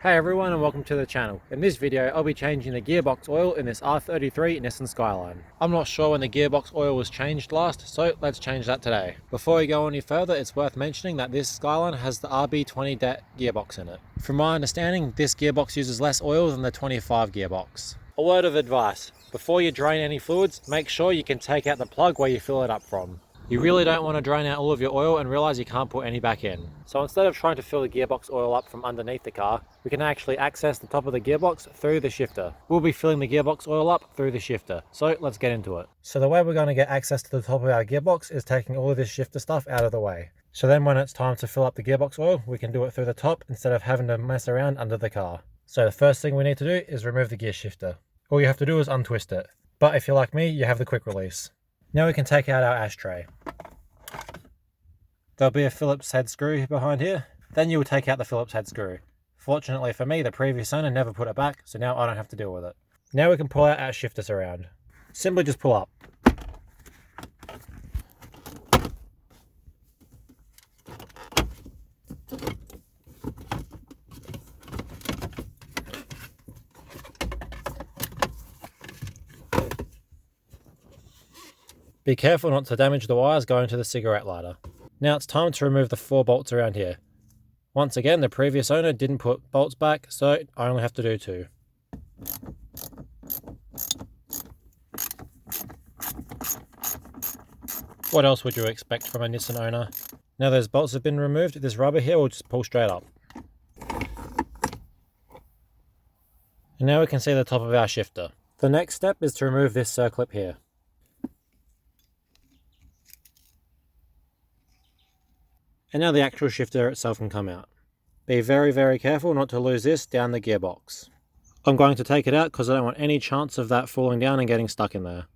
Hey everyone and welcome to the channel. In this video I'll be changing the gearbox oil in this R33 Nissan Skyline. I'm not sure when the gearbox oil was changed last, so let's change that today. Before we go any further, it's worth mentioning that this Skyline has the RB20 DET gearbox in it. From my understanding, this gearbox uses less oil than the 25 gearbox. A word of advice: before you drain any fluids, make sure you can take out the plug where you fill it up from. You really don't want to drain out all of your oil and realize you can't put any back in. So instead of trying to fill the gearbox oil up from underneath the car, we can actually access the top of the gearbox through the shifter. We'll be filling the gearbox oil up through the shifter. So let's get into it. So the way we're going to get access to the top of our gearbox is taking all of this shifter stuff out of the way. So then when it's time to fill up the gearbox oil, we can do it through the top instead of having to mess around under the car. So the first thing we need to do is remove the gear shifter. All you have to do is untwist it. But if you're like me, you have the quick release. Now we can take out our ashtray. There'll be a Phillips head screw behind here. Then you will take out the Phillips head screw. Fortunately for me, the previous owner never put it back, so now I don't have to deal with it. Now we can pull out our shifter surround. Simply just pull up. Be careful not to damage the wires going to the cigarette lighter. Now it's time to remove the 4 bolts around here. Once again, the previous owner didn't put bolts back, so I only have to do 2. What else would you expect from a Nissan owner? Now those bolts have been removed, this rubber here will just pull straight up. And now we can see the top of our shifter. The next step is to remove this circlip here. And now the actual shifter itself can come out. Be very careful not to lose this down the gearbox. I'm going to take it out because I don't want any chance of that falling down and getting stuck in there.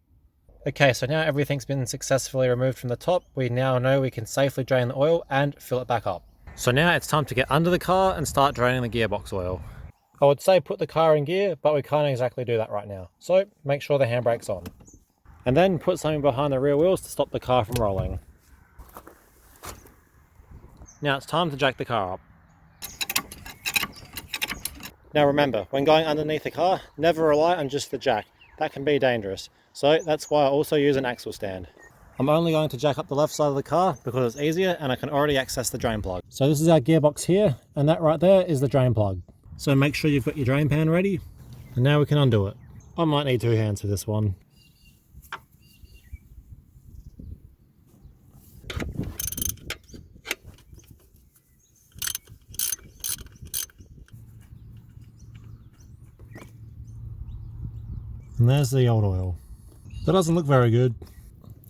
Okay, so now everything's been successfully removed from the top, we now know we can safely drain the oil and fill it back up. So now it's time to get under the car and start draining the gearbox oil. I would say put the car in gear, but we can't exactly do that right now. So make sure the handbrake's on. And then put something behind the rear wheels to stop the car from rolling. Now it's time to jack the car up. Now remember, when going underneath the car, never rely on just the jack. That can be dangerous. So that's why I also use an axle stand. I'm only going to jack up the left side of the car because it's easier and I can already access the drain plug. So this is our gearbox here, and that right there is the drain plug. So make sure you've got your drain pan ready, and now we can undo it. I might need 2 hands for this one. And there's the old oil. That doesn't look very good.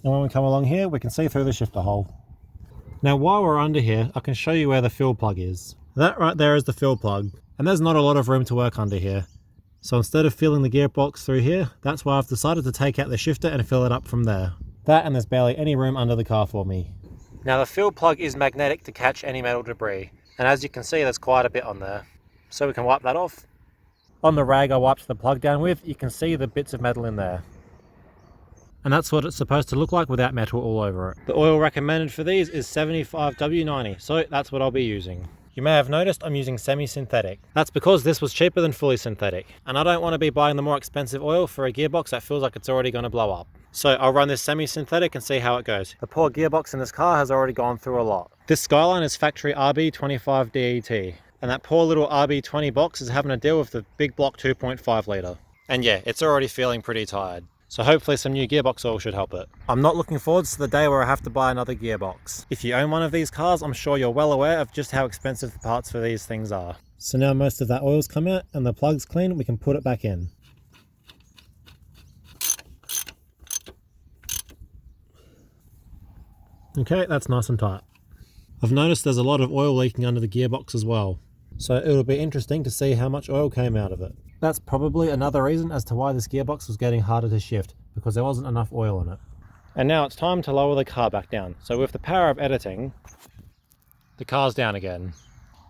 And when we come along here, we can see through the shifter hole. Now while we're under here, I can show you where the fill plug is. That right there is the fill plug. And there's not a lot of room to work under here. So instead of filling the gearbox through here, that's why I've decided to take out the shifter and fill it up from there. That, and there's barely any room under the car for me. Now the fill plug is magnetic to catch any metal debris. And as you can see, there's quite a bit on there. So we can wipe that off. On the rag I wiped the plug down with, you can see the bits of metal in there. And that's what it's supposed to look like without metal all over it. The oil recommended for these is 75W90, so that's what I'll be using. You may have noticed I'm using semi-synthetic. That's because this was cheaper than fully synthetic. And I don't want to be buying the more expensive oil for a gearbox that feels like it's already going to blow up. So I'll run this semi-synthetic and see how it goes. The poor gearbox in this car has already gone through a lot. This Skyline is factory RB25 DET. And that poor little RB20 box is having to deal with the big block 2.5 litre. And yeah, it's already feeling pretty tired. So hopefully some new gearbox oil should help it. I'm not looking forward to the day where I have to buy another gearbox. If you own one of these cars, I'm sure you're well aware of just how expensive the parts for these things are. So now most of that oil's come out and the plug's clean, we can put it back in. Okay, that's nice and tight. I've noticed there's a lot of oil leaking under the gearbox as well. So it'll be interesting to see how much oil came out of it. That's probably another reason as to why this gearbox was getting harder to shift, because there wasn't enough oil in it. And now it's time to lower the car back down. So with the power of editing, the car's down again.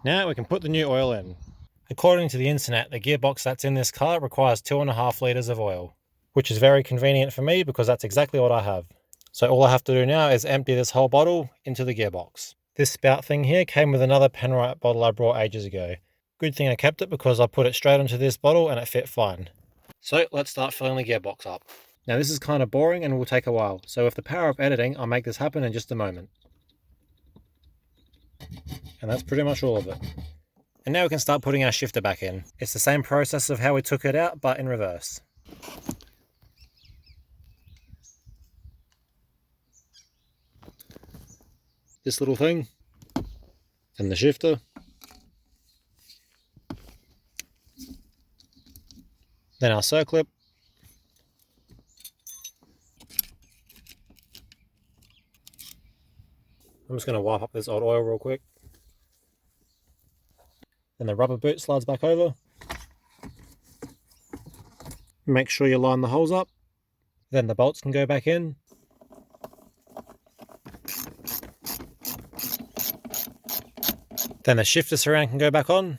Now we can put the new oil in. According to the internet, the gearbox that's in this car requires 2.5 litres of oil, which is very convenient for me because that's exactly what I have. So all I have to do now is empty this whole bottle into the gearbox. This spout thing here came with another Penrite bottle I brought ages ago. Good thing I kept it because I put it straight into this bottle and it fit fine. So let's start filling the gearbox up. Now this is kind of boring and will take a while, so with the power of editing I'll make this happen in just a moment. And that's pretty much all of it. And now we can start putting our shifter back in. It's the same process of how we took it out, but in reverse. This little thing, and the shifter. Then our circlip. I'm just going to wipe up this old oil real quick. Then the rubber boot slides back over. Make sure you line the holes up. Then the bolts can go back in. Then the shifter surround can go back on.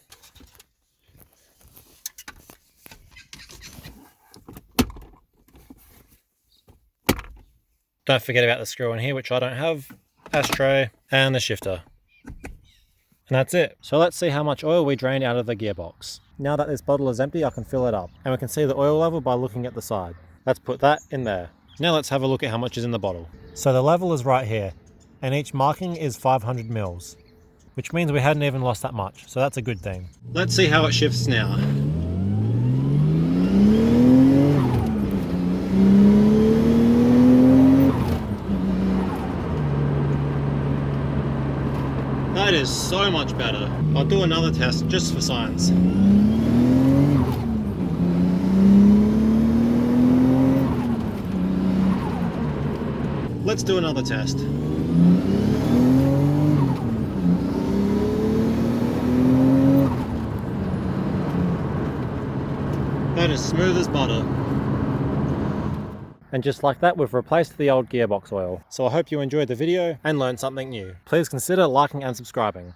Don't forget about the screw in here, which I don't have. Ashtray and the shifter. And that's it. So let's see how much oil we drained out of the gearbox. Now that this bottle is empty, I can fill it up. And we can see the oil level by looking at the side. Let's put that in there. Now let's have a look at how much is in the bottle. So the level is right here, and each marking is 500 mils, which means we hadn't even lost that much, so that's a good thing. Let's see how it shifts now. That is so much better. I'll do another test just for science. Let's do another test. That is smooth as butter. And just like that, we've replaced the old gearbox oil. So I hope you enjoyed the video and learned something new. Please consider liking and subscribing.